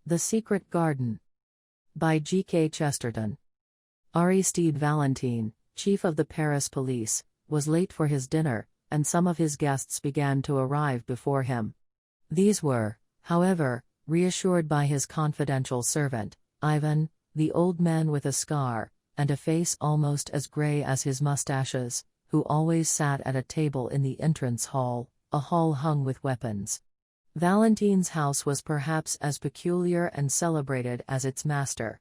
The Secret Garden. By G.K. Chesterton. Aristide Valentine, chief of the Paris police, was late for his dinner, and some of his guests began to arrive before him. These were, however, reassured by his confidential servant, Ivan, the old man with a scar, and a face almost as grey as his mustaches, who always sat at a table in the entrance hall, a hall hung with weapons. Valentine's house was perhaps as peculiar and celebrated as its master.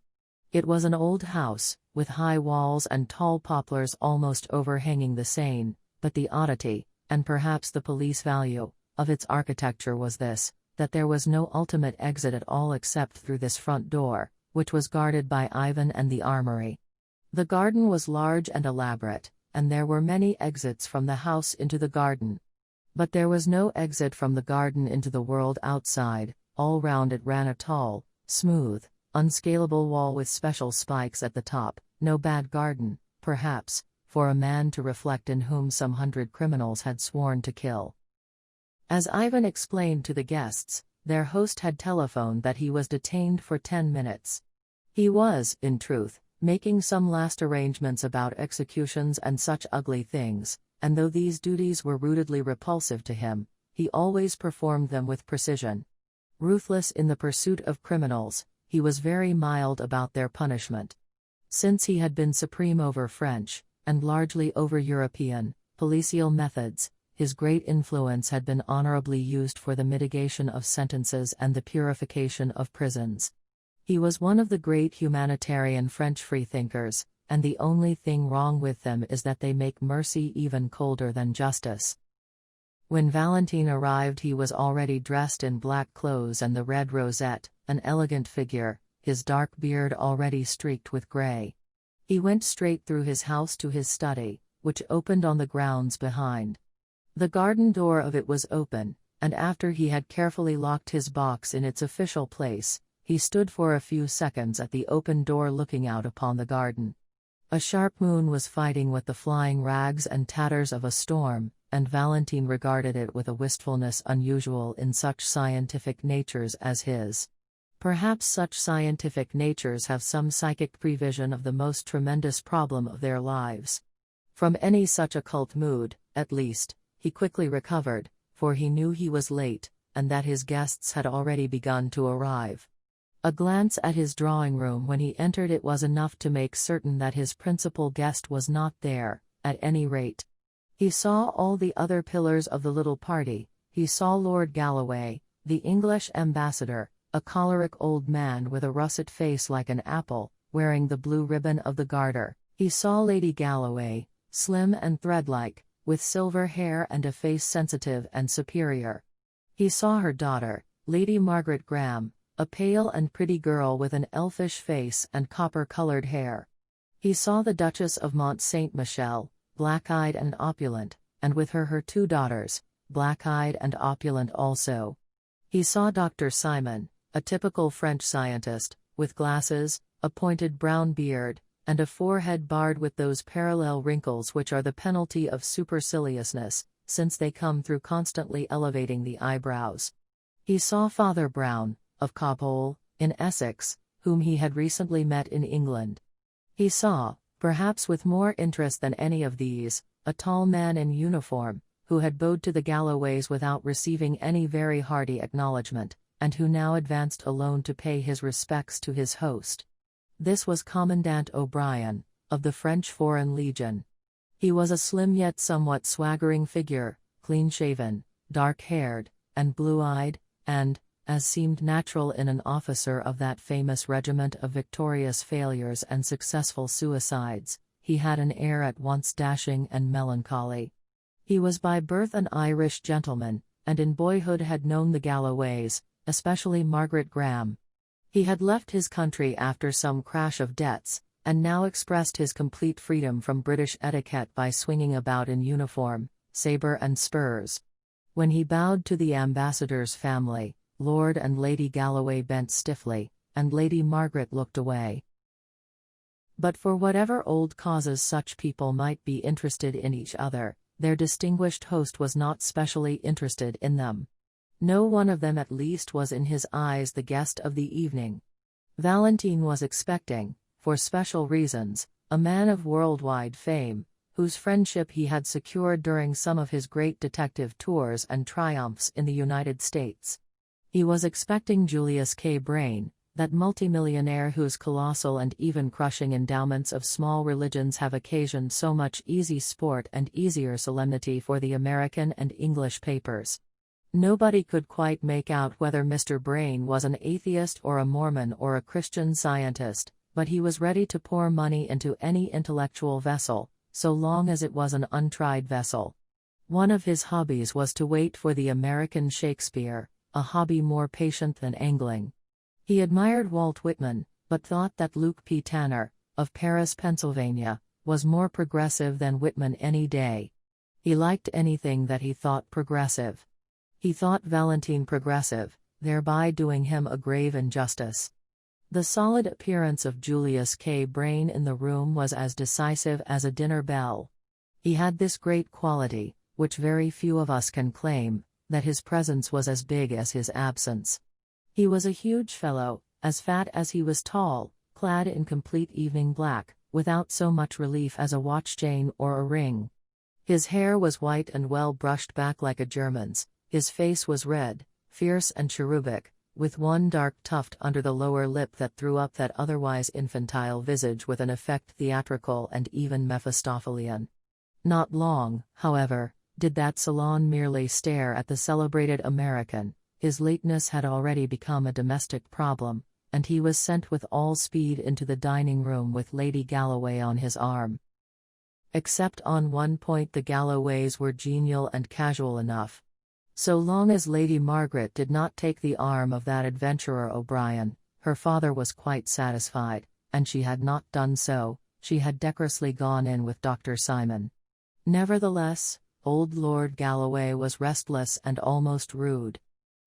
It was an old house, with high walls and tall poplars almost overhanging the Seine, but the oddity, and perhaps the police value, of its architecture was this, that there was no ultimate exit at all except through this front door, which was guarded by Ivan and the armory. The garden was large and elaborate, and there were many exits from the house into the garden. But there was no exit from the garden into the world outside. All round it ran a tall, smooth, unscalable wall with special spikes at the top. No bad garden, perhaps, for a man to reflect in whom some 100 criminals had sworn to kill. As Ivan explained to the guests, their host had telephoned that he was detained for 10 minutes. He was, in truth, making some last arrangements about executions and such ugly things, and though these duties were rootedly repulsive to him, he always performed them with precision. Ruthless in the pursuit of criminals, he was very mild about their punishment. Since he had been supreme over French, and largely over European, policial methods, his great influence had been honorably used for the mitigation of sentences and the purification of prisons. He was one of the great humanitarian French freethinkers, and the only thing wrong with them is that they make mercy even colder than justice. When Valentine arrived, he was already dressed in black clothes and the red rosette, an elegant figure, his dark beard already streaked with grey. He went straight through his house to his study, which opened on the grounds behind. The garden door of it was open, and after he had carefully locked his box in its official place, he stood for a few seconds at the open door looking out upon the garden. A sharp moon was fighting with the flying rags and tatters of a storm, and Valentine regarded it with a wistfulness unusual in such scientific natures as his. Perhaps such scientific natures have some psychic prevision of the most tremendous problem of their lives. From any such occult mood, at least, he quickly recovered, for he knew he was late, and that his guests had already begun to arrive. A glance at his drawing-room when he entered it was enough to make certain that his principal guest was not there, at any rate. He saw all the other pillars of the little party. He saw Lord Galloway, the English ambassador, a choleric old man with a russet face like an apple, wearing the blue ribbon of the Garter. He saw Lady Galloway, slim and thread-like, with silver hair and a face sensitive and superior. He saw her daughter, Lady Margaret Graham, a pale and pretty girl with an elfish face and copper-colored hair. He saw the Duchess of Mont Saint-Michel, black-eyed and opulent, and with her 2 daughters, black-eyed and opulent also. He saw Dr. Simon, a typical French scientist, with glasses, a pointed brown beard, and a forehead barred with those parallel wrinkles which are the penalty of superciliousness, since they come through constantly elevating the eyebrows. He saw Father Brown, of Cobhole, in Essex, whom he had recently met in England. He saw, perhaps with more interest than any of these, a tall man in uniform, who had bowed to the Galloways without receiving any very hearty acknowledgement, and who now advanced alone to pay his respects to his host. This was Commandant O'Brien, of the French Foreign Legion. He was a slim yet somewhat swaggering figure, clean-shaven, dark-haired, and blue-eyed, and, as seemed natural in an officer of that famous regiment of victorious failures and successful suicides, he had an air at once dashing and melancholy. He was by birth an Irish gentleman, and in boyhood had known the Galloways, especially Margaret Graham. He had left his country after some crash of debts, and now expressed his complete freedom from British etiquette by swinging about in uniform, sabre and spurs. When he bowed to the ambassador's family, Lord and Lady Galloway bent stiffly, and Lady Margaret looked away. But for whatever old causes such people might be interested in each other, their distinguished host was not specially interested in them. No one of them at least was in his eyes the guest of the evening. Valentine was expecting, for special reasons, a man of worldwide fame, whose friendship he had secured during some of his great detective tours and triumphs in the United States. He was expecting Julius K. Brain, that multimillionaire whose colossal and even crushing endowments of small religions have occasioned so much easy sport and easier solemnity for the American and English papers. Nobody could quite make out whether Mr. Brain was an atheist or a Mormon or a Christian Scientist, but he was ready to pour money into any intellectual vessel, so long as it was an untried vessel. One of his hobbies was to wait for the American Shakespeare, a hobby more patient than angling. He admired Walt Whitman, but thought that Luke P. Tanner, of Paris, Pennsylvania, was more progressive than Whitman any day. He liked anything that he thought progressive. He thought Valentine progressive, thereby doing him a grave injustice. The solid appearance of Julius K. Brain in the room was as decisive as a dinner bell. He had this great quality, which very few of us can claim, that his presence was as big as his absence. He was a huge fellow, as fat as he was tall, clad in complete evening black, without so much relief as a watch chain or a ring. His hair was white and well brushed back like a German's, his face was red, fierce and cherubic, with one dark tuft under the lower lip that threw up that otherwise infantile visage with an effect theatrical and even Mephistophelian. Not long, however, did that salon merely stare at the celebrated American. His lateness had already become a domestic problem, and he was sent with all speed into the dining room with Lady Galloway on his arm. Except on one point the Galloways were genial and casual enough. So long as Lady Margaret did not take the arm of that adventurer O'Brien, her father was quite satisfied, and she had not done so, she had decorously gone in with Dr. Simon. Nevertheless, old Lord Galloway was restless and almost rude.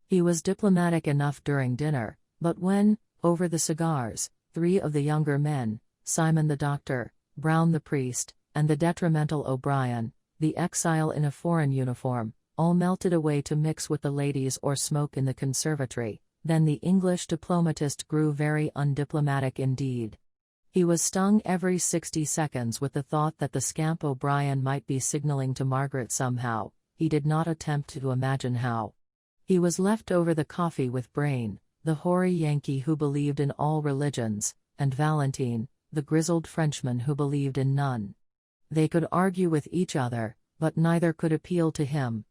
He was diplomatic enough during dinner, but when, over the cigars, three of the younger men, Simon the doctor, Brown the priest, and the detrimental O'Brien, the exile in a foreign uniform, all melted away to mix with the ladies or smoke in the conservatory, then the English diplomatist grew very undiplomatic indeed. He was stung every 60 seconds with the thought that the scamp O'Brien might be signaling to Margaret somehow, he did not attempt to imagine how. He was left over the coffee with Brain, the hoary Yankee who believed in all religions, and Valentine, the grizzled Frenchman who believed in none. They could argue with each other, but neither could appeal to him.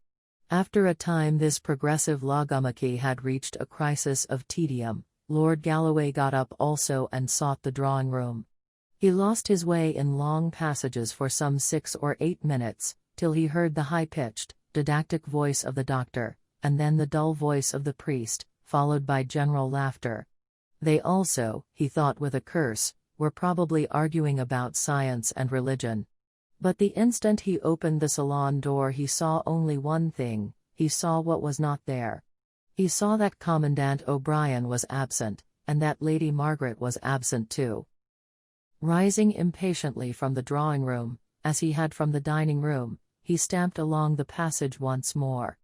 After a time this progressive logomachy had reached a crisis of tedium. Lord Galloway got up also and sought the drawing-room. He lost his way in long passages for some 6 or 8 minutes, till he heard the high-pitched, didactic voice of the doctor, and then the dull voice of the priest, followed by general laughter. They also, he thought with a curse, were probably arguing about science and religion. But the instant he opened the salon door he saw only one thing, he saw what was not there. He saw that Commandant O'Brien was absent, and that Lady Margaret was absent too. Rising impatiently from the drawing-room, as he had from the dining-room, he stamped along the passage once more.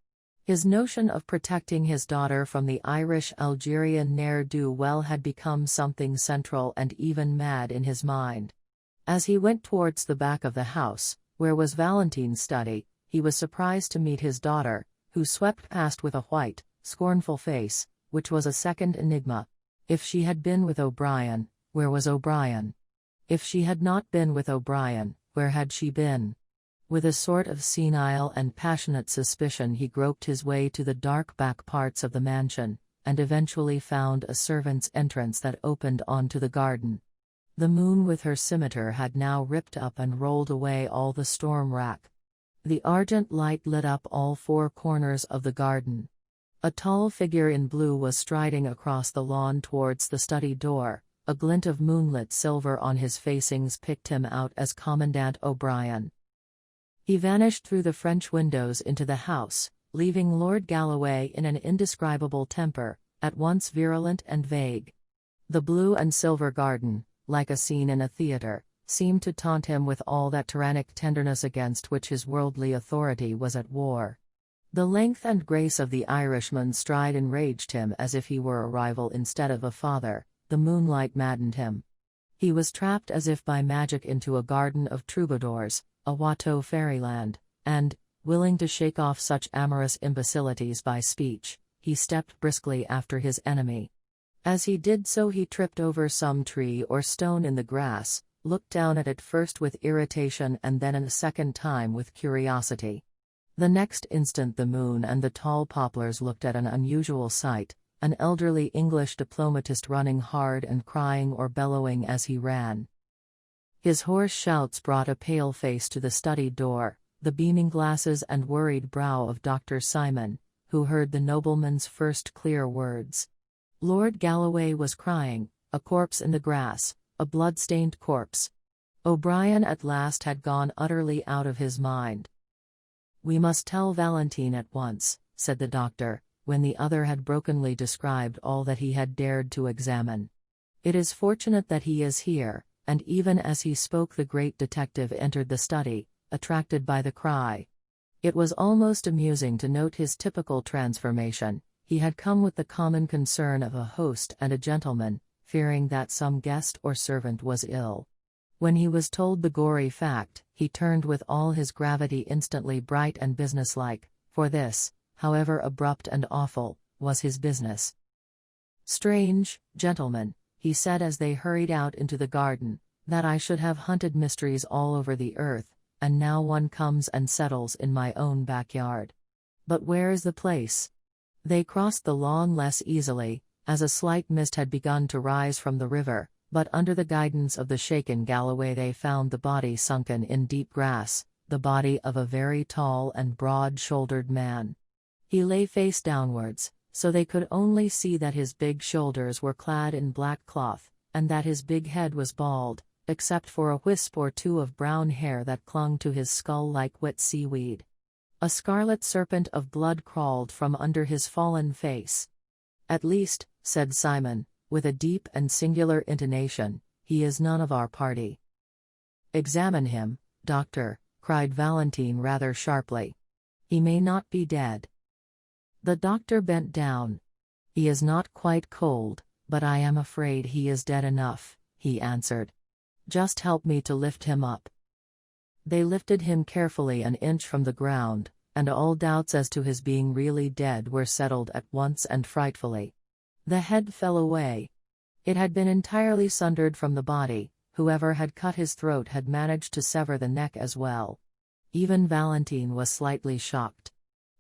His notion of protecting his daughter from the Irish Algerian ne'er-do-well had become something central and even mad in his mind. As he went towards the back of the house, where was Valentine's study, he was surprised to meet his daughter, who swept past with a white, scornful face, which was a second enigma. If she had been with O'Brien, where was O'Brien? If she had not been with O'Brien, where had she been? With a sort of senile and passionate suspicion he groped his way to the dark back parts of the mansion, and eventually found a servant's entrance that opened onto the garden. The moon with her scimitar had now ripped up and rolled away all the storm rack. The argent light lit up all 4 corners of the garden. A tall figure in blue was striding across the lawn towards the study door. A glint of moonlit silver on his facings picked him out as Commandant O'Brien. He vanished through the French windows into the house, leaving Lord Galloway in an indescribable temper, at once virulent and vague. The blue and silver garden, like a scene in a theatre, seemed to taunt him with all that tyrannic tenderness against which his worldly authority was at war. The length and grace of the Irishman's stride enraged him as if he were a rival instead of a father. The moonlight maddened him. He was trapped as if by magic into a garden of troubadours, a Watteau fairyland, and, willing to shake off such amorous imbecilities by speech, he stepped briskly after his enemy. As he did so, he tripped over some tree or stone in the grass, looked down at it first with irritation and then a second time with curiosity. The next instant the moon and the tall poplars looked at an unusual sight, an elderly English diplomatist running hard and crying or bellowing as he ran. His hoarse shouts brought a pale face to the study door, the beaming glasses and worried brow of Dr. Simon, who heard the nobleman's first clear words. Lord Galloway was crying, a corpse in the grass, a blood-stained corpse. O'Brien at last had gone utterly out of his mind. "We must tell Valentine at once," said the doctor, when the other had brokenly described all that he had dared to examine. "It is fortunate that he is here," and even as he spoke the great detective entered the study, attracted by the cry. It was almost amusing to note his typical transformation. He had come with the common concern of a host and a gentleman, fearing that some guest or servant was ill. When he was told the gory fact, he turned with all his gravity instantly bright and businesslike, for this, however abrupt and awful, was his business. "Strange, gentlemen," he said as they hurried out into the garden, "that I should have hunted mysteries all over the earth, and now one comes and settles in my own backyard. But where is the place?" They crossed the lawn less easily, as a slight mist had begun to rise from the river, but under the guidance of the shaken Galloway they found the body sunken in deep grass, the body of a very tall and broad-shouldered man. He lay face downwards, so they could only see that his big shoulders were clad in black cloth, and that his big head was bald, except for a wisp or two of brown hair that clung to his skull like wet seaweed. A scarlet serpent of blood crawled from under his fallen face. "At least," said Simon, with a deep and singular intonation, "he is none of our party." "Examine him, doctor," cried Valentine rather sharply. "He may not be dead." The doctor bent down. "He is not quite cold, but I am afraid he is dead enough," he answered. "Just help me to lift him up." They lifted him carefully an inch from the ground, and all doubts as to his being really dead were settled at once and frightfully. The head fell away. It had been entirely sundered from the body. Whoever had cut his throat had managed to sever the neck as well. Even Valentine was slightly shocked.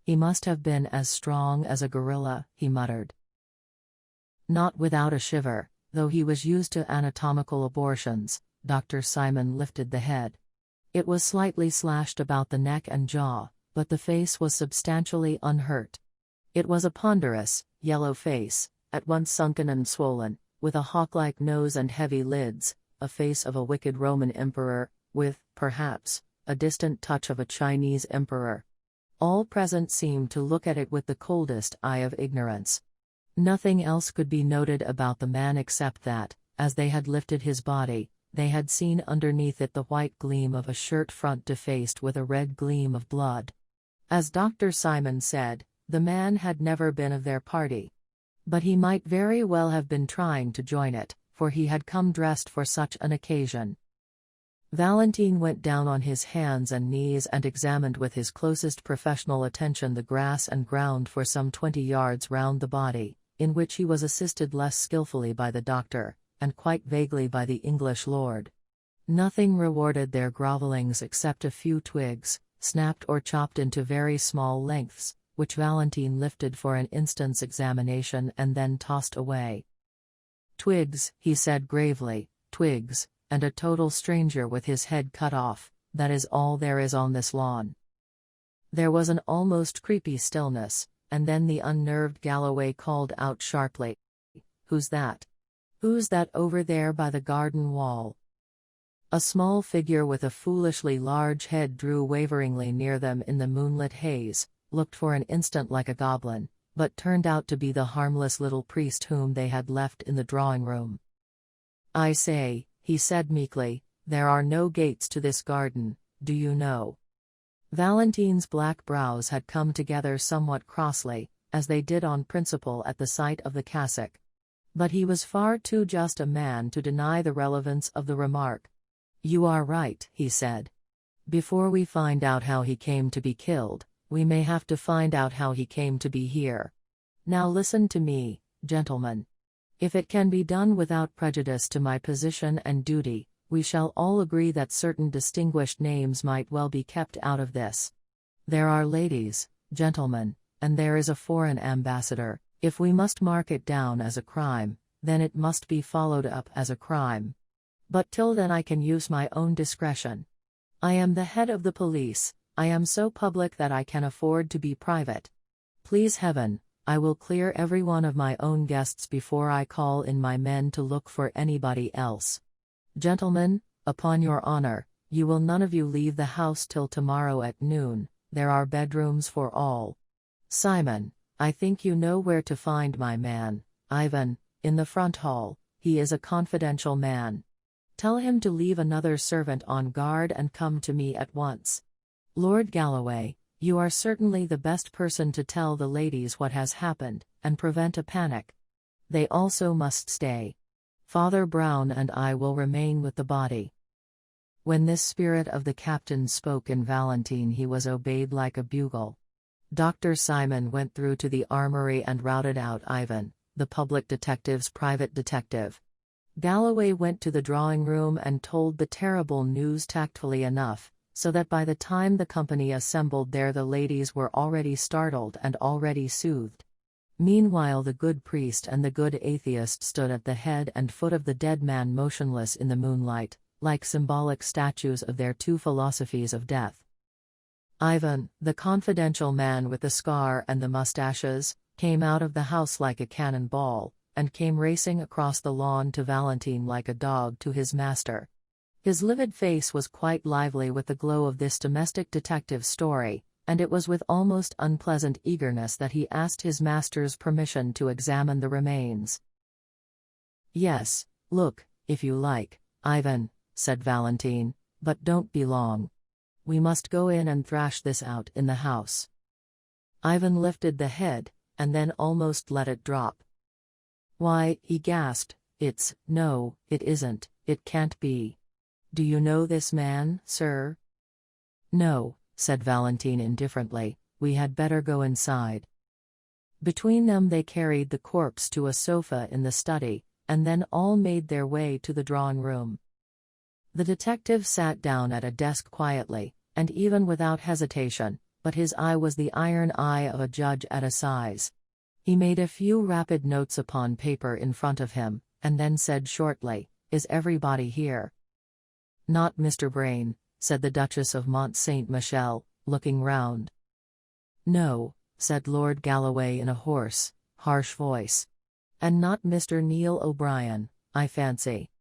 "He must have been as strong as a gorilla," he muttered. Not without a shiver, though he was used to anatomical abortions, Dr. Simon lifted the head. It was slightly slashed about the neck and jaw, but the face was substantially unhurt. It was a ponderous, yellow face, at once sunken and swollen, with a hawk-like nose and heavy lids, a face of a wicked Roman emperor, with, perhaps, a distant touch of a Chinese emperor. All present seemed to look at it with the coldest eye of ignorance. Nothing else could be noted about the man except that, as they had lifted his body, they had seen underneath it the white gleam of a shirt front defaced with a red gleam of blood. As Dr. Simon said, the man had never been of their party. But he might very well have been trying to join it, for he had come dressed for such an occasion. Valentine went down on his hands and knees and examined with his closest professional attention the grass and ground for some 20 yards round the body, in which he was assisted less skillfully by the doctor, and quite vaguely by the English lord. Nothing rewarded their grovellings except a few twigs, snapped or chopped into very small lengths, which Valentine lifted for an instant's examination and then tossed away. "Twigs," he said gravely, "twigs, and a total stranger with his head cut off, that is all there is on this lawn." There was an almost creepy stillness, and then the unnerved Galloway called out sharply, "Who's that? Who's that over there by the garden wall?" A small figure with a foolishly large head drew waveringly near them in the moonlit haze, looked for an instant like a goblin, but turned out to be the harmless little priest whom they had left in the drawing-room. "I say," he said meekly, "there are no gates to this garden, do you know?" Valentine's black brows had come together somewhat crossly, as they did on principle at the sight of the cassock. But he was far too just a man to deny the relevance of the remark. "You are right," he said. "Before we find out how he came to be killed, we may have to find out how he came to be here. Now listen to me, gentlemen. If it can be done without prejudice to my position and duty, we shall all agree that certain distinguished names might well be kept out of this. There are ladies, gentlemen, and there is a foreign ambassador. If we must mark it down as a crime, then it must be followed up as a crime. But till then I can use my own discretion. I am the head of the police, I am so public that I can afford to be private. Please heaven, I will clear every one of my own guests before I call in my men to look for anybody else. Gentlemen, upon your honor, you will none of you leave the house till tomorrow at noon. There are bedrooms for all. Simon, I think you know where to find my man, Ivan, in the front hall. He is a confidential man. Tell him to leave another servant on guard and come to me at once. Lord Galloway, you are certainly the best person to tell the ladies what has happened, and prevent a panic. They also must stay. Father Brown and I will remain with the body." When this spirit of the captain spoke in Valentine, he was obeyed like a bugle. Dr. Simon went through to the armory and routed out Ivan, the public detective's private detective. Galloway went to the drawing room and told the terrible news tactfully enough, so that by the time the company assembled there the ladies were already startled and already soothed. Meanwhile the good priest and the good atheist stood at the head and foot of the dead man motionless in the moonlight, like symbolic statues of their two philosophies of death. Ivan, the confidential man with the scar and the mustaches, came out of the house like a cannonball, and came racing across the lawn to Valentine like a dog to his master. His livid face was quite lively with the glow of this domestic detective story, and it was with almost unpleasant eagerness that he asked his master's permission to examine the remains. "Yes, look, if you like, Ivan," said Valentine, "but don't be long. We must go in and thrash this out in the house." Ivan lifted the head, and then almost let it drop. "Why," he gasped, no, it isn't, it can't be. Do you know this man, sir?" "No," said Valentine indifferently, "we had better go inside." Between them they carried the corpse to a sofa in the study, and then all made their way to the drawing room. The detective sat down at a desk quietly, and even without hesitation, but his eye was the iron eye of a judge at assize. He made a few rapid notes upon paper in front of him, and then said shortly, "Is everybody here?" "Not Mr. Brain," said the Duchess of Mont Saint Michel, looking round. "No," said Lord Galloway in a hoarse, harsh voice. "And not Mr. Neil O'Brien, I fancy.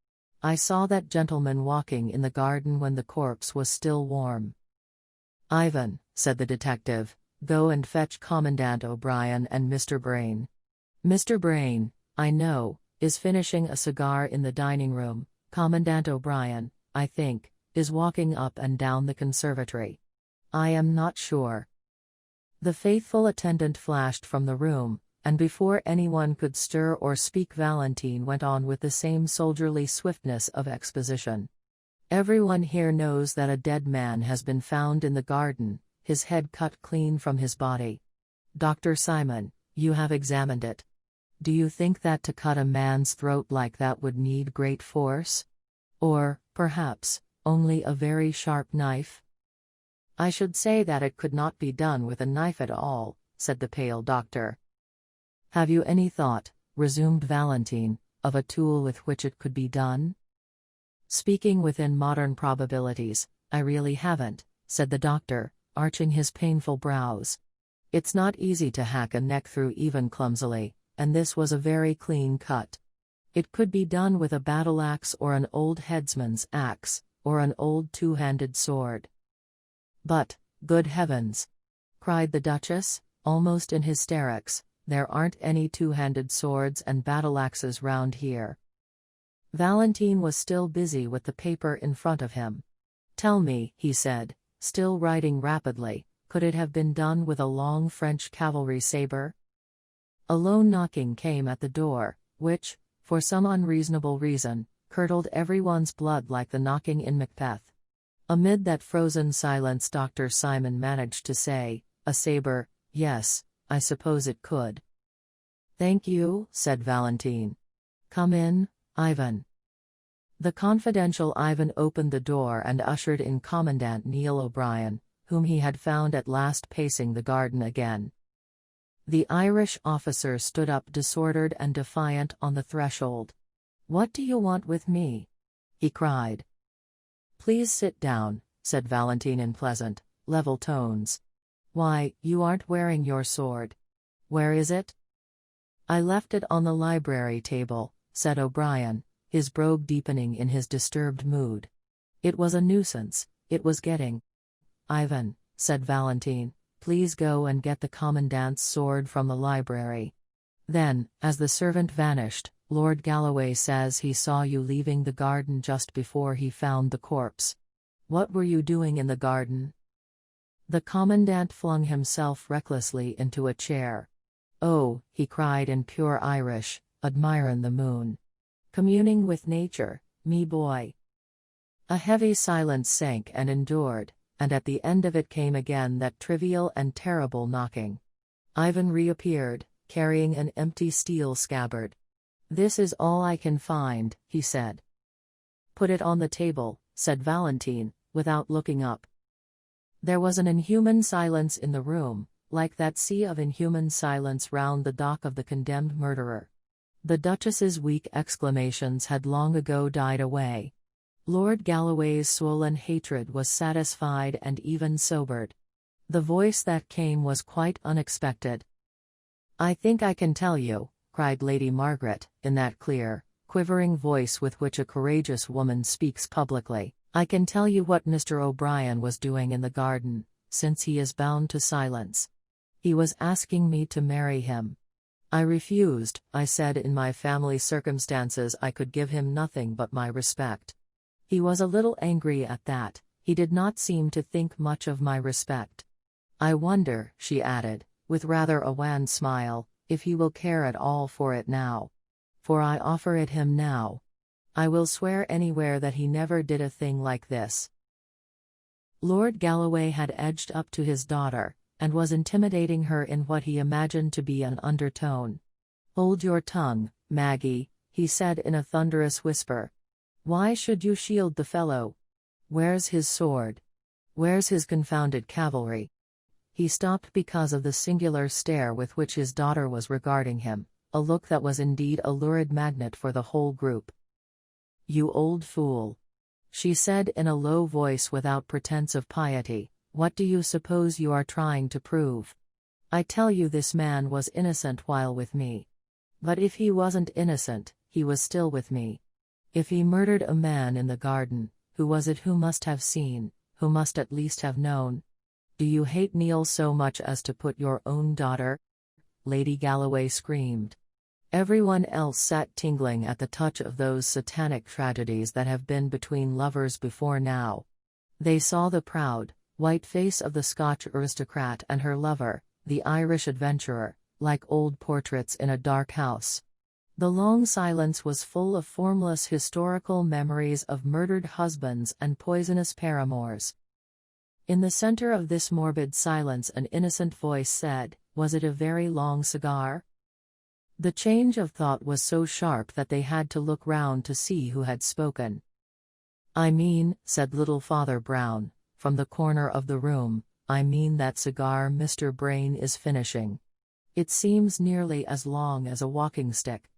I saw that gentleman walking in the garden when the corpse was still warm." "Ivan," said the detective, "go and fetch Commandant O'Brien and Mr. Brain. Mr. Brain, I know, is finishing a cigar in the dining room. Commandant O'Brien, I think, is walking up and down the conservatory. I am not sure." The faithful attendant flashed from the room, and before anyone could stir or speak Valentine went on with the same soldierly swiftness of exposition. "Everyone here knows that a dead man has been found in the garden, his head cut clean from his body. Dr. Simon, you have examined it. Do you think that to cut a man's throat like that would need great force? Or, perhaps, only a very sharp knife?" "I should say that it could not be done with a knife at all," said the pale doctor. "Have you any thought," resumed Valentine, "of a tool with which it could be done?" "Speaking within modern probabilities, I really haven't," said the doctor, arching his painful brows. "It's not easy to hack a neck through even clumsily, and this was a very clean cut. It could be done with a battle-axe or an old headsman's axe, or an old two-handed sword." "But, good heavens!" cried the Duchess, almost in hysterics, "there aren't any two-handed swords and battle-axes round here." Valentine was still busy with the paper in front of him. "Tell me," he said, still writing rapidly. Could it have been done with a long French cavalry saber? A low knocking came at the door, which, for some unreasonable reason, curdled everyone's blood like the knocking in Macbeth. Amid that frozen silence, Dr. Simon managed to say, "A saber, yes, I suppose it could." "Thank you," said Valentine. "Come in, Ivan." The confidential Ivan opened the door and ushered in Commandant Neil O'Brien, whom he had found at last pacing the garden again. The Irish officer stood up disordered and defiant on the threshold. "What do you want with me?" he cried. "Please sit down," said Valentine in pleasant, level tones. "Why, you aren't wearing your sword. Where is it?" "I left it on the library table," said O'Brien, his brogue deepening in his disturbed mood. "It was a nuisance, it was getting—" "Ivan," said Valentine, "please go and get the commandant's sword from the library." Then, as the servant vanished, "Lord Galloway says he saw you leaving the garden just before he found the corpse. What were you doing in the garden?" The commandant flung himself recklessly into a chair. "Oh," he cried in pure Irish, "admirin' the moon. Communing with nature, me boy." A heavy silence sank and endured, and at the end of it came again that trivial and terrible knocking. Ivan reappeared, carrying an empty steel scabbard. "This is all I can find," he said. "Put it on the table," said Valentine, without looking up. There was an inhuman silence in the room, like that sea of inhuman silence round the dock of the condemned murderer. The Duchess's weak exclamations had long ago died away. Lord Galloway's swollen hatred was satisfied and even sobered. The voice that came was quite unexpected. "I think I can tell you," cried Lady Margaret, in that clear, quivering voice with which a courageous woman speaks publicly. "I can tell you what Mr. O'Brien was doing in the garden, since he is bound to silence. He was asking me to marry him. I refused. I said in my family circumstances I could give him nothing but my respect. He was a little angry at that. He did not seem to think much of my respect. I wonder," she added, with rather a wan smile, "if he will care at all for it now. For I offer it him now. I will swear anywhere that he never did a thing like this." Lord Galloway had edged up to his daughter, and was intimidating her in what he imagined to be an undertone. "Hold your tongue, Maggie," he said in a thunderous whisper. "Why should you shield the fellow? Where's his sword? Where's his confounded cavalry?" He stopped because of the singular stare with which his daughter was regarding him, a look that was indeed a lurid magnet for the whole group. "You old fool," she said in a low voice without pretense of piety, "what do you suppose you are trying to prove? I tell you this man was innocent while with me. But if he wasn't innocent, he was still with me. If he murdered a man in the garden, who was it who must have seen, who must at least have known? Do you hate Neil so much as to put your own daughter?" Lady Galloway screamed. Everyone else sat tingling at the touch of those satanic tragedies that have been between lovers before now. They saw the proud, white face of the Scotch aristocrat and her lover, the Irish adventurer, like old portraits in a dark house. The long silence was full of formless historical memories of murdered husbands and poisonous paramours. In the center of this morbid silence an innocent voice said, "Was it a very long cigar?" The change of thought was so sharp that they had to look round to see who had spoken. "I mean," said little Father Brown, from the corner of the room, "I mean that cigar Mr. Brain is finishing. It seems nearly as long as a walking stick."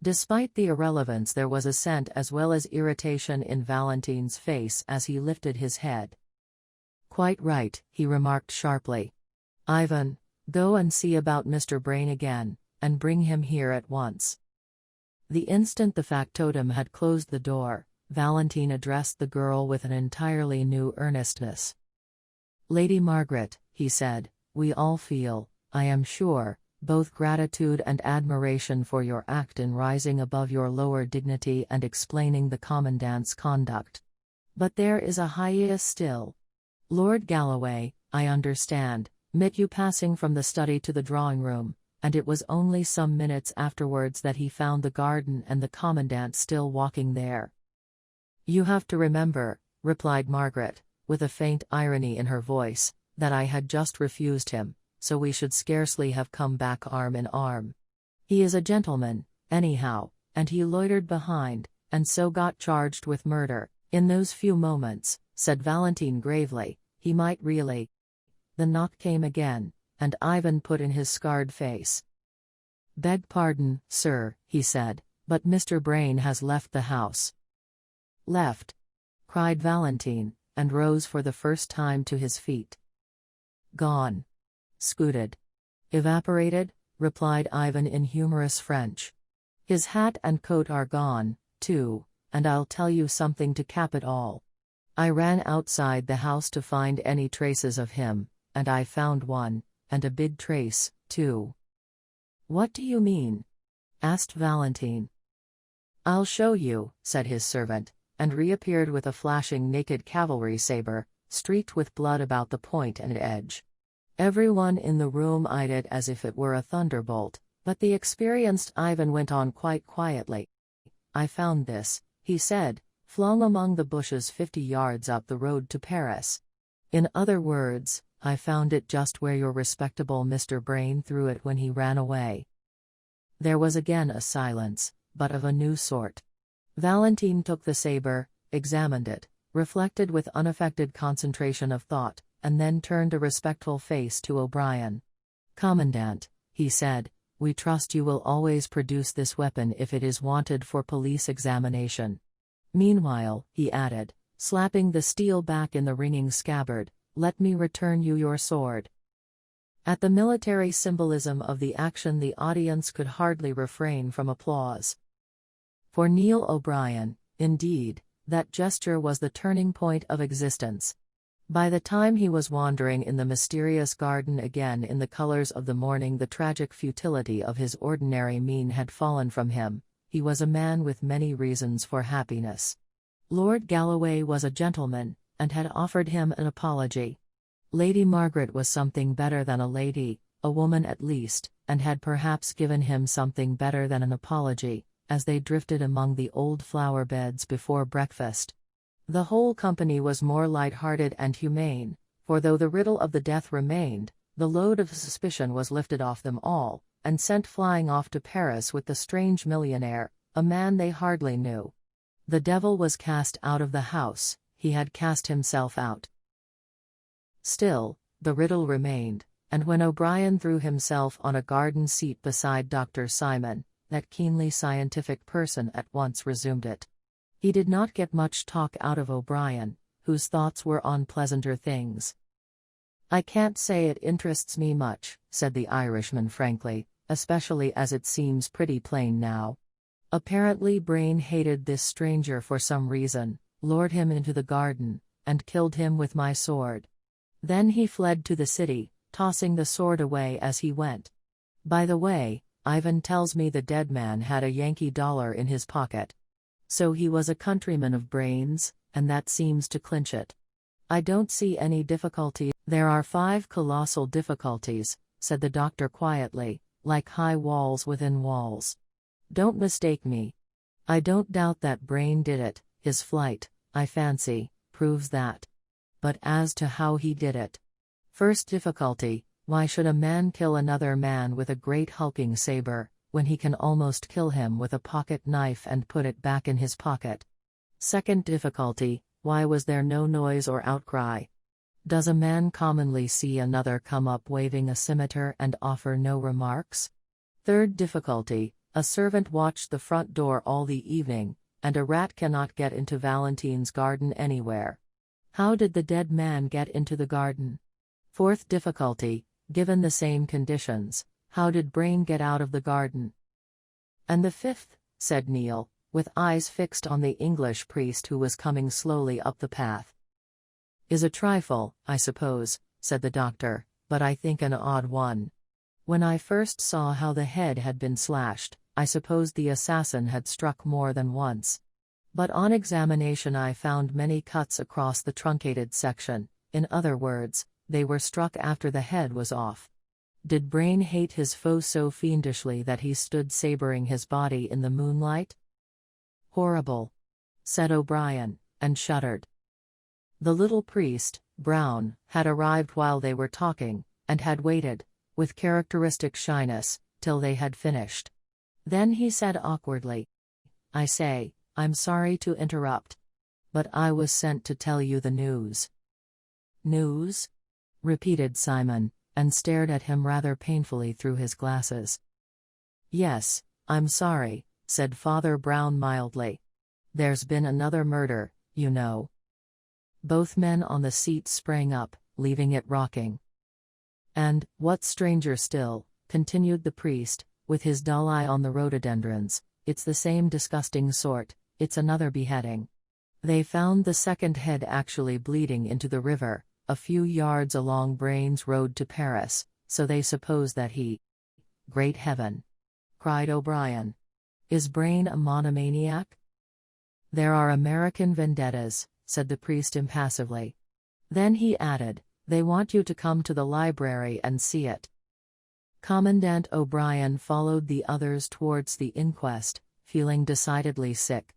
Despite the irrelevance, there was assent as well as irritation in Valentine's face as he lifted his head. "Quite right," he remarked sharply. "Ivan, go and see about Mr. Brain again, and bring him here at once." The instant the factotum had closed the door, Valentine addressed the girl with an entirely new earnestness. "Lady Margaret," he said, "we all feel, I am sure, both gratitude and admiration for your act in rising above your lower dignity and explaining the Commandant's conduct. But there is a hiatus still. Lord Galloway, I understand, met you passing from the study to the drawing room, and it was only some minutes afterwards that he found the garden and the commandant still walking there. You have to remember, replied Margaret, with a faint irony in her voice, that I had just refused him, so we should scarcely have come back arm in arm. He is a gentleman, anyhow, and he loitered behind, and so got charged with murder. In those few moments, said Valentine gravely, he might really. The knock came again, and Ivan put in his scarred face. Beg pardon, sir, he said, but Mr. Brain has left the house. Left? Cried Valentine, and rose for the first time to his feet. Gone. Scooted. Evaporated, replied Ivan in humorous French. His hat and coat are gone, too, and I'll tell you something to cap it all. I ran outside the house to find any traces of him, and I found one, and a big trace, too. What do you mean? Asked Valentine. I'll show you, said his servant, and reappeared with a flashing naked cavalry saber, streaked with blood about the point and edge. Everyone in the room eyed it as if it were a thunderbolt, but the experienced Ivan went on quite quietly. I found this, he said, flung among the bushes 50 yards up the road to Paris. In other words, I found it just where your respectable Mr. Brain threw it when he ran away. There was again a silence, but of a new sort. Valentine took the saber, examined it, reflected with unaffected concentration of thought, and then turned a respectful face to O'Brien. Commandant, he said, we trust you will always produce this weapon if it is wanted for police examination. Meanwhile, he added, slapping the steel back in the ringing scabbard, let me return you your sword. At the military symbolism of the action, the audience could hardly refrain from applause. For Neil O'Brien, indeed, that gesture was the turning point of existence. By the time he was wandering in the mysterious garden again in the colors of the morning, the tragic futility of his ordinary mien had fallen from him. He was a man with many reasons for happiness. Lord Galloway was a gentleman, and had offered him an apology. Lady Margaret was something better than a lady, a woman at least, and had perhaps given him something better than an apology, as they drifted among the old flower beds before breakfast. The whole company was more light-hearted and humane, for though the riddle of the death remained, the load of suspicion was lifted off them all, and sent flying off to Paris with the strange millionaire, a man they hardly knew. The devil was cast out of the house, he had cast himself out. Still, the riddle remained, and when O'Brien threw himself on a garden seat beside Dr. Simon, that keenly scientific person at once resumed it. He did not get much talk out of O'Brien, whose thoughts were on pleasanter things. I can't say it interests me much, said the Irishman frankly, especially as it seems pretty plain now. Apparently Brain hated this stranger for some reason, lured him into the garden, and killed him with my sword. Then he fled to the city, tossing the sword away as he went. By the way, Ivan tells me the dead man had a Yankee dollar in his pocket. So he was a countryman of Brain's, and that seems to clinch it. I don't see any difficulty. There are 5 colossal difficulties, said the doctor quietly, like high walls within walls. Don't mistake me. I don't doubt that Brain did it, his flight, I fancy, proves that. But as to how he did it. First difficulty, why should a man kill another man with a great hulking saber, when he can almost kill him with a pocket knife and put it back in his pocket? Second difficulty, why was there no noise or outcry? Does a man commonly see another come up waving a scimitar and offer no remarks? Third difficulty, a servant watched the front door all the evening, and a rat cannot get into Valentine's garden anywhere. How did the dead man get into the garden? Fourth difficulty, given the same conditions, how did Brain get out of the garden? And the fifth, said Neil, with eyes fixed on the English priest who was coming slowly up the path. Is a trifle, I suppose, said the doctor, but I think an odd one. When I first saw how the head had been slashed, I supposed the assassin had struck more than once. But on examination I found many cuts across the truncated section, in other words, they were struck after the head was off. Did Brain hate his foe so fiendishly that he stood sabering his body in the moonlight? Horrible, said O'Brien, and shuddered. The little priest, Brown, had arrived while they were talking, and had waited, with characteristic shyness, till they had finished. Then he said awkwardly, "I say, I'm sorry to interrupt. But I was sent to tell you the news." "News?" repeated Simon, and stared at him rather painfully through his glasses. "Yes, I'm sorry," said Father Brown mildly. "There's been another murder, you know." Both men on the seat sprang up, leaving it rocking. "And, what's stranger still," continued the priest, with his dull eye on the rhododendrons, "it's the same disgusting sort, it's another beheading. They found the second head actually bleeding into the river, a few yards along Brain's road to Paris, so they suppose that he—" "Great heaven!" cried O'Brien. "Is Brain a monomaniac?" "There are American vendettas," said the priest impassively. Then he added, "They want you to come to the library and see it." Commandant O'Brien followed the others towards the inquest, feeling decidedly sick.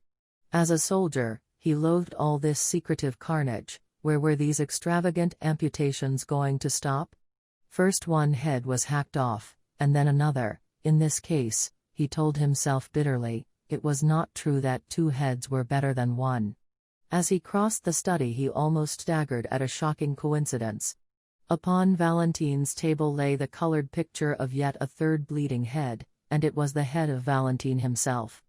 As a soldier, he loathed all this secretive carnage. Where were these extravagant amputations going to stop? First one head was hacked off, and then another. In this case, he told himself bitterly, it was not true that two heads were better than one. As he crossed the study he almost staggered at a shocking coincidence. Upon Valentine's table lay the colored picture of yet a third bleeding head, and it was the head of Valentine himself.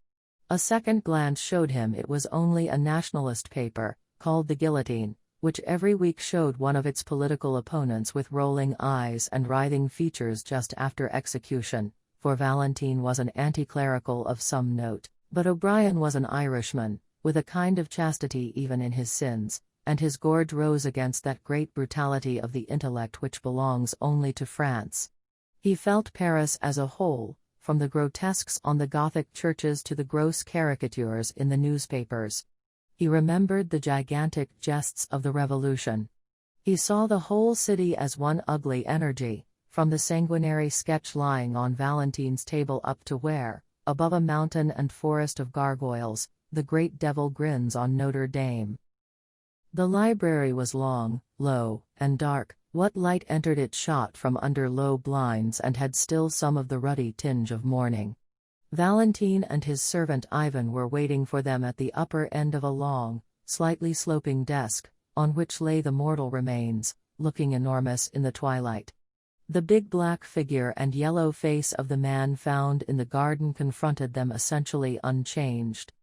A second glance showed him it was only a nationalist paper, called The Guillotine, which every week showed one of its political opponents with rolling eyes and writhing features just after execution, for Valentine was an anti-clerical of some note, but O'Brien was an Irishman, with a kind of chastity even in his sins, and his gorge rose against that great brutality of the intellect which belongs only to France. He felt Paris as a whole, from the grotesques on the Gothic churches to the gross caricatures in the newspapers. He remembered the gigantic jests of the Revolution. He saw the whole city as one ugly energy, from the sanguinary sketch lying on Valentine's table up to where, above a mountain and forest of gargoyles, the great devil grins on Notre Dame. The library was long, low, and dark. What light entered it shot from under low blinds and had still some of the ruddy tinge of morning. Valentine and his servant Ivan were waiting for them at the upper end of a long, slightly sloping desk, on which lay the mortal remains, looking enormous in the twilight. The big black figure and yellow face of the man found in the garden confronted them essentially unchanged.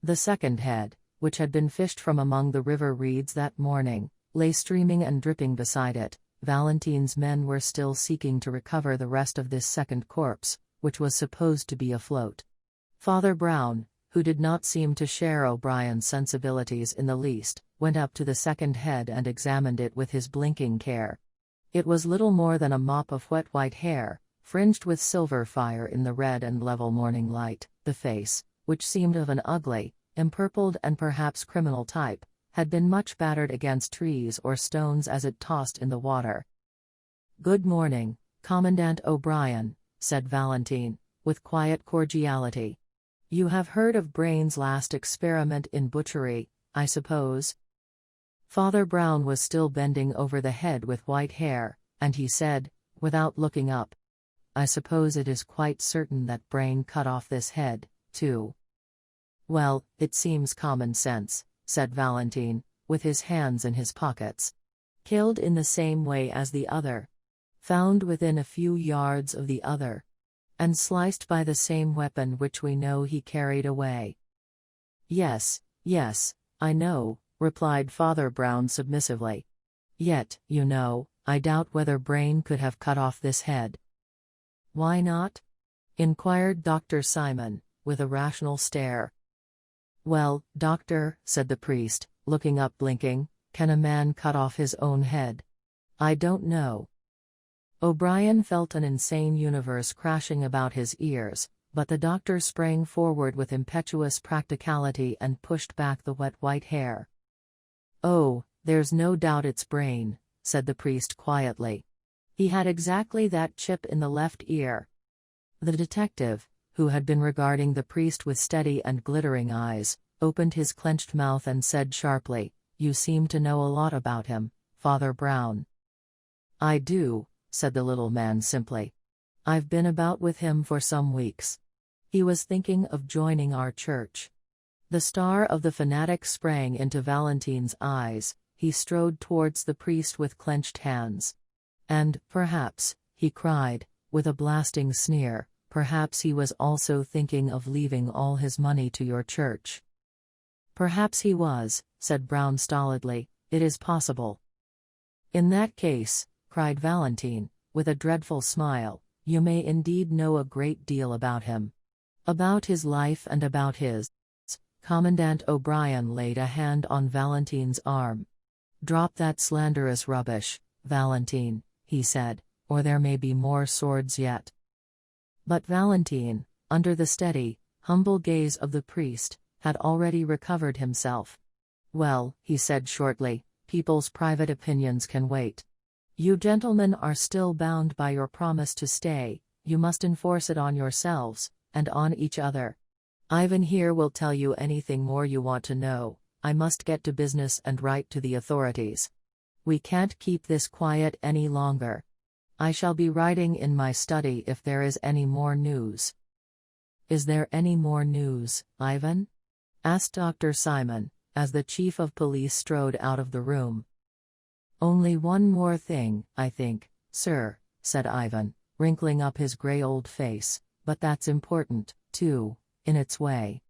The second head, which had been fished from among the river reeds that morning, lay streaming and dripping beside it. Valentine's men were still seeking to recover the rest of this second corpse, which was supposed to be afloat. Father Brown, who did not seem to share O'Brien's sensibilities in the least, went up to the second head and examined it with his blinking care. It was little more than a mop of wet white hair, fringed with silver fire in the red and level morning light. The face, which seemed of an ugly, empurpled and perhaps criminal type, had been much battered against trees or stones as it tossed in the water. "Good morning, Commandant O'Brien," said Valentine, with quiet cordiality. "You have heard of Brain's last experiment in butchery, I suppose?" Father Brown was still bending over the head with white hair, and he said, without looking up, "I suppose it is quite certain that Brain cut off this head, too." "Well, it seems common sense," said Valentine, with his hands in his pockets. "Killed in the same way as the other. Found within a few yards of the other. And sliced by the same weapon which we know he carried away." Yes, I know," replied Father Brown submissively. "Yet, you know, I doubt whether Brain could have cut off this head." "Why not?" inquired Dr. Simon, with a rational stare. "Well, doctor," said the priest, looking up blinking, "can a man cut off his own head? I don't know." O'Brien felt an insane universe crashing about his ears, but the doctor sprang forward with impetuous practicality and pushed back the wet white hair. "Oh, "There's no doubt it's Brain," said the priest quietly. "He had exactly that chip in the left ear." The detective, who had been regarding the priest with steady and glittering eyes, opened his clenched mouth and said sharply, "You seem to know a lot about him, Father Brown." "I do," said the little man simply. "I've been about with him for some weeks. He was thinking of joining our church." The star of the fanatic sprang into Valentine's eyes. He strode towards the priest with clenched hands. "And, perhaps," he cried, with a blasting sneer, "perhaps he was also thinking of leaving all his money to your church." "Perhaps he was," said Brown stolidly. "It is possible." "In that case," cried Valentine, with a dreadful smile, "you may indeed know a great deal about him. About his life and about his—" Commandant O'Brien laid a hand on Valentine's arm. "Drop that slanderous rubbish, Valentine," he said, "or there may be more swords yet." But Valentine, under the steady, humble gaze of the priest, had already recovered himself. "Well," he said shortly, "people's private opinions can wait. You gentlemen are still bound by your promise to stay. You must enforce it on yourselves, and on each other. Ivan here will tell you anything more you want to know. I must get to business and write to the authorities. We can't keep this quiet any longer. I shall be writing in my study if there is any more news." "Is there any more news, Ivan?" asked Dr. Simon, as the chief of police strode out of the room. "Only one more thing, I think, sir," said Ivan, wrinkling up his grey old face, "but that's important, too, in its way.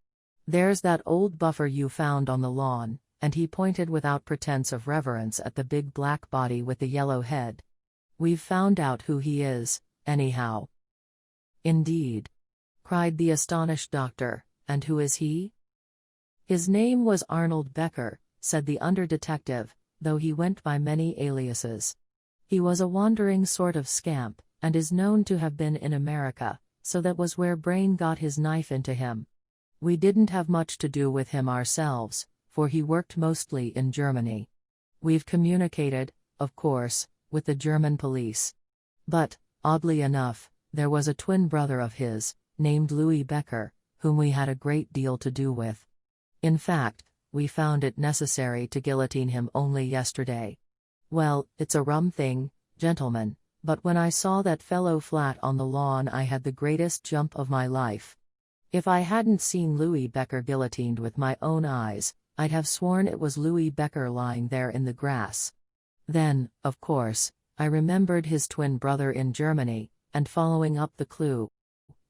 There's that old buffer you found on the lawn," and he pointed without pretense of reverence at the big black body with the yellow head. "We've found out who he is, anyhow." "Indeed?" cried the astonished doctor, "and who is he?" "His name was Arnold Becker," said the under-detective, "though he went by many aliases. He was a wandering sort of scamp, and is known to have been in America, so that was where Brain got his knife into him. We didn't have much to do with him ourselves, for he worked mostly in Germany. We've communicated, of course, with the German police. But, oddly enough, there was a twin brother of his, named Louis Becker, whom we had a great deal to do with. In fact, we found it necessary to guillotine him only yesterday. Well, it's a rum thing, gentlemen, but when I saw that fellow flat on the lawn I had the greatest jump of my life. If I hadn't seen Louis Becker guillotined with my own eyes, I'd have sworn it was Louis Becker lying there in the grass. Then, of course, I remembered his twin brother in Germany, and following up the clue."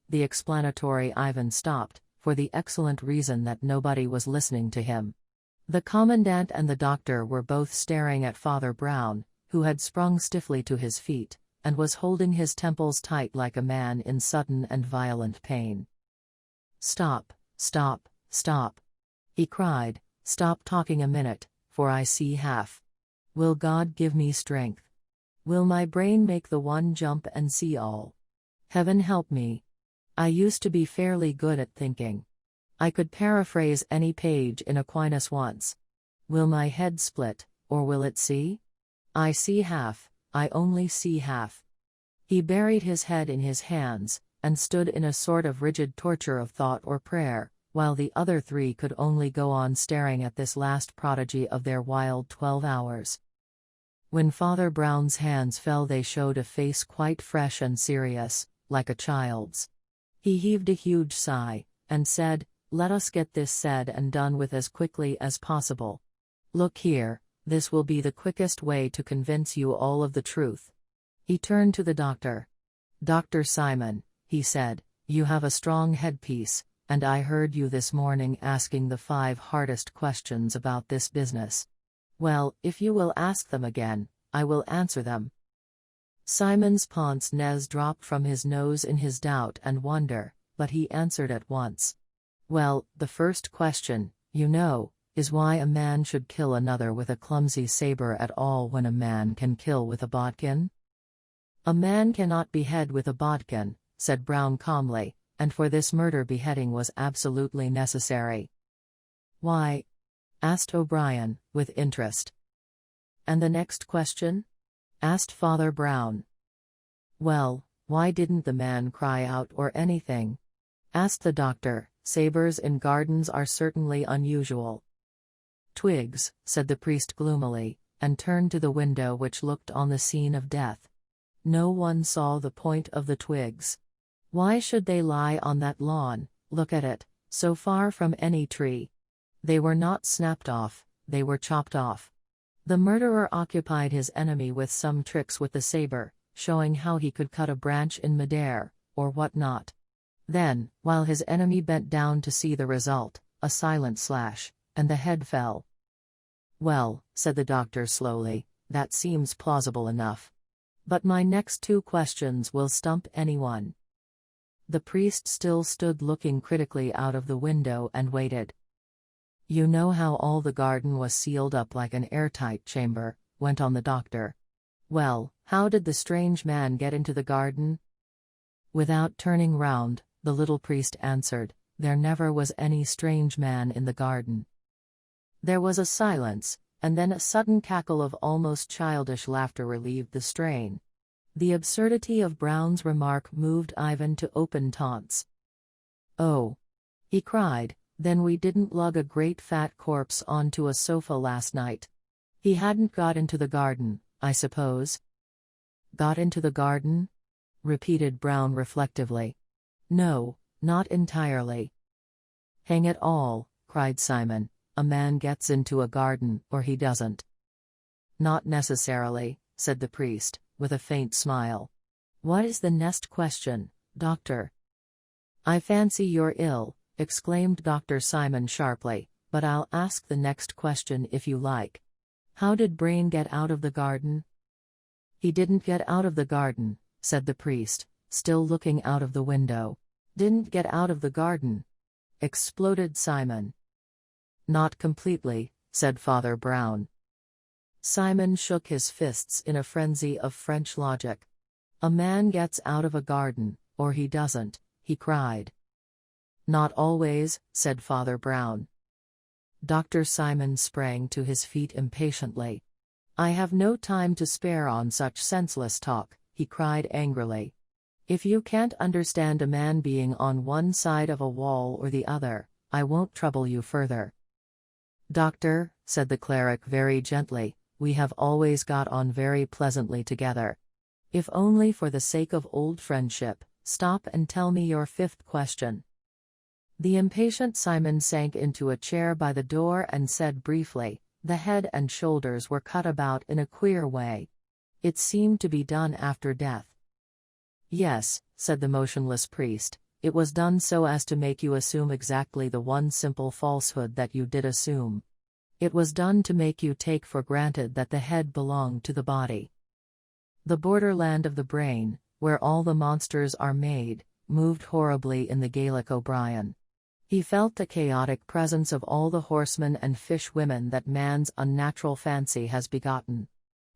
The explanatory Ivan stopped, for the excellent reason that nobody was listening to him. The commandant and the doctor were both staring at Father Brown, who had sprung stiffly to his feet, and was holding his temples tight like a man in sudden and violent pain. "Stop, stop, stop," he cried, "stop talking a minute, for I see half. Will God give me strength? Will my brain make the one jump and see all? Heaven help me. I used to be fairly good at thinking. I could paraphrase any page in Aquinas once. Will my head split, or will it see? I see half, I only see half." He buried his head in his hands, and stood in a sort of rigid torture of thought or prayer, while the other three could only go on staring at this last prodigy of their wild 12 hours. When Father Brown's hands fell they showed a face quite fresh and serious, like a child's. He heaved a huge sigh, and said, "Let us get this said and done with as quickly as possible. Look here, this will be the quickest way to convince you all of the truth." He turned to the doctor. "Dr. Simon," he said, "you have a strong headpiece, and I heard you this morning asking the 5 hardest questions about this business. Well, if you will ask them again, I will answer them." Simon's pince-nez dropped from his nose in his doubt and wonder, but he answered at once. "Well, the first question, you know, is why a man should kill another with a clumsy saber at all when a man can kill with a bodkin?" "A man cannot behead with a bodkin," said Brown calmly, "and for this murder beheading was absolutely necessary." "Why?" asked O'Brien, with interest. And the next question? Asked Father Brown. Well, why didn't the man cry out or anything? Asked the doctor. Sabers in gardens are certainly unusual. Twigs, said the priest gloomily, and turned to the window which looked on the scene of death. No one saw the point of the twigs. Why should they lie on that lawn? Look at it, so far from any tree. They were not snapped off, they were chopped off. The murderer occupied his enemy with some tricks with the saber, showing how he could cut a branch in midair, or what not. Then, while his enemy bent down to see the result, a silent slash, and the head fell. Well, said the doctor slowly, that seems plausible enough. But my next two questions will stump anyone. The priest still stood looking critically out of the window and waited. You know how all the garden was sealed up like an airtight chamber, went on the doctor. Well, how did the strange man get into the garden? Without turning round, the little priest answered, there never was any strange man in the garden. There was a silence, and then a sudden cackle of almost childish laughter relieved the strain. The absurdity of Brown's remark moved Ivan to open taunts. Oh! He cried, then we didn't lug a great fat corpse onto a sofa last night. He hadn't got into the garden, I suppose? Got into the garden? Repeated Brown reflectively. No, not entirely. Hang it all, cried Simon, a man gets into a garden, or he doesn't. Not necessarily, said the priest, with a faint smile. What is the next question, doctor? I fancy you're ill, exclaimed Dr. Simon sharply, but I'll ask the next question if you like. How did Brain get out of the garden? He didn't get out of the garden, said the priest, still looking out of the window. Didn't get out of the garden? Exploded Simon. Not completely, said Father Brown. Simon shook his fists in a frenzy of French logic. A man gets out of a garden, or he doesn't, he cried. Not always, said Father Brown. Dr. Simon sprang to his feet impatiently. I have no time to spare on such senseless talk, he cried angrily. If you can't understand a man being on one side of a wall or the other, I won't trouble you further. Doctor, said the cleric very gently, we have always got on very pleasantly together. If only for the sake of old friendship, stop and tell me your fifth question. The impatient Simon sank into a chair by the door and said briefly, the head and shoulders were cut about in a queer way. It seemed to be done after death. Yes, said the motionless priest, it was done so as to make you assume exactly the one simple falsehood that you did assume. It was done to make you take for granted that the head belonged to the body. The borderland of the brain, where all the monsters are made, moved horribly in the Gaelic O'Brien. He felt the chaotic presence of all the horsemen and fish women that man's unnatural fancy has begotten.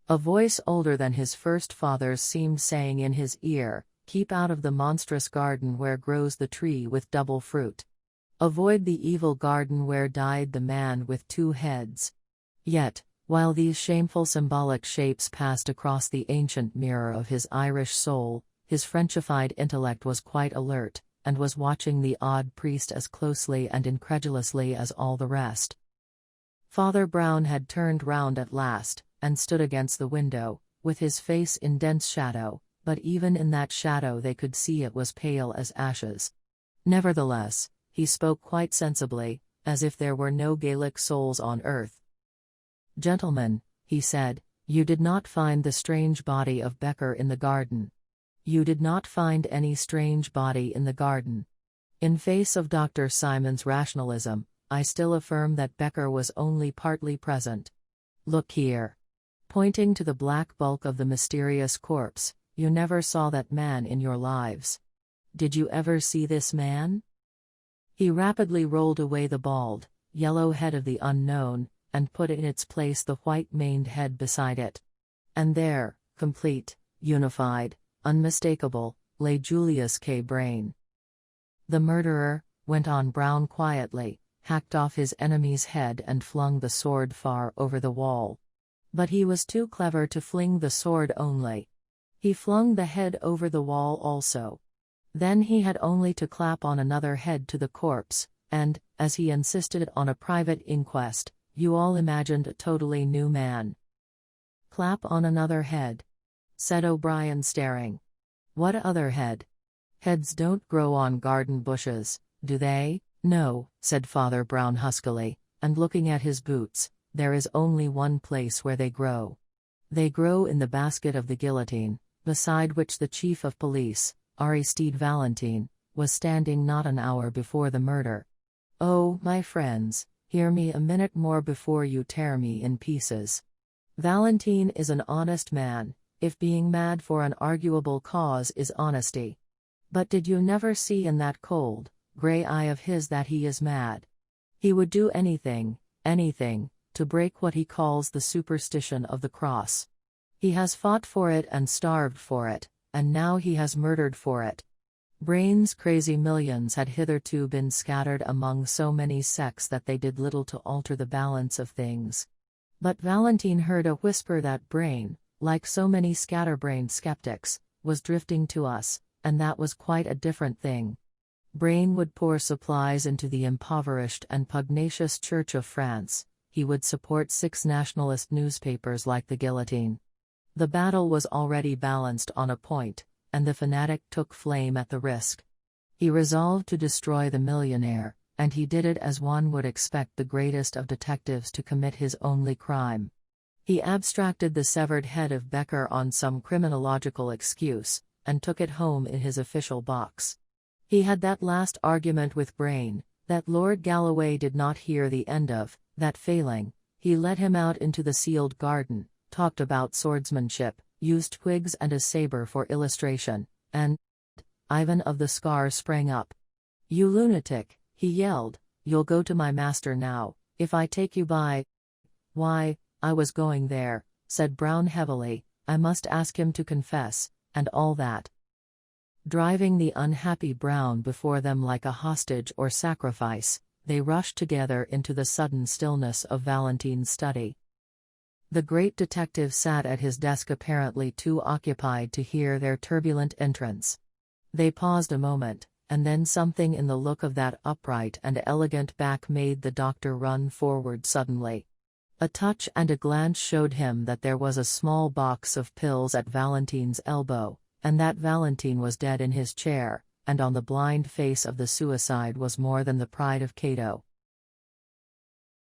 A voice older than his first father's seemed saying in his ear, keep out of the monstrous garden where grows the tree with double fruit. Avoid the evil garden where died the man with two heads. Yet, while these shameful symbolic shapes passed across the ancient mirror of his Irish soul, his Frenchified intellect was quite alert, and was watching the odd priest as closely and incredulously as all the rest. Father Brown had turned round at last, and stood against the window, with his face in dense shadow, but even in that shadow they could see it was pale as ashes. Nevertheless, he spoke quite sensibly, as if there were no Gaelic souls on earth. Gentlemen, he said, you did not find the strange body of Becker in the garden. You did not find any strange body in the garden. In face of Dr. Simon's rationalism, I still affirm that Becker was only partly present. Look here. Pointing to the black bulk of the mysterious corpse, you never saw that man in your lives. Did you ever see this man? He rapidly rolled away the bald, yellow head of the unknown, and put in its place the white-maned head beside it. And there, complete, unified, unmistakable, lay Julius K. Brain. The murderer, went on Brown quietly, hacked off his enemy's head and flung the sword far over the wall. But he was too clever to fling the sword only. He flung the head over the wall also. Then he had only to clap on another head to the corpse, and, as he insisted on a private inquest, you all imagined a totally new man. "Clap on another head," said O'Brien, staring. "What other head? Heads don't grow on garden bushes, do they?" "No," said Father Brown huskily, and looking at his boots, "there is only one place where they grow. They grow in the basket of the guillotine, beside which the chief of police, Aristide Valentine, was standing not an hour before the murder. Oh, my friends, hear me a minute more before you tear me in pieces. Valentine is an honest man, if being mad for an arguable cause is honesty. But did you never see in that cold, grey eye of his that he is mad? He would do anything, to break what he calls the superstition of the cross. He has fought for it and starved for it, and now he has murdered for it. Brain's crazy millions had hitherto been scattered among so many sects that they did little to alter the balance of things. But Valentine heard a whisper that Brain, like so many scatterbrained skeptics, was drifting to us, and that was quite a different thing. Brain would pour supplies into the impoverished and pugnacious Church of France. He would support 6 nationalist newspapers like the Guillotine. The battle was already balanced on a point, and the fanatic took flame at the risk. He resolved to destroy the millionaire, and he did it as one would expect the greatest of detectives to commit his only crime. He abstracted the severed head of Becker on some criminological excuse, and took it home in his official box. He had that last argument with Brain, that Lord Galloway did not hear the end of, that failing, he led him out into the sealed garden, talked about swordsmanship, used twigs and a saber for illustration, and Ivan of the Scar sprang up. "You lunatic," he yelled, "you'll go to my master now, if I take you by—" "Why, I was going there," said Brown heavily, "I must ask him to confess, and all that." Driving the unhappy Brown before them like a hostage or sacrifice, they rushed together into the sudden stillness of Valentine's study. The great detective sat at his desk apparently too occupied to hear their turbulent entrance. They paused a moment, and then something in the look of that upright and elegant back made the doctor run forward suddenly. A touch and a glance showed him that there was a small box of pills at Valentine's elbow, and that Valentine was dead in his chair, and on the blind face of the suicide was more than the pride of Cato.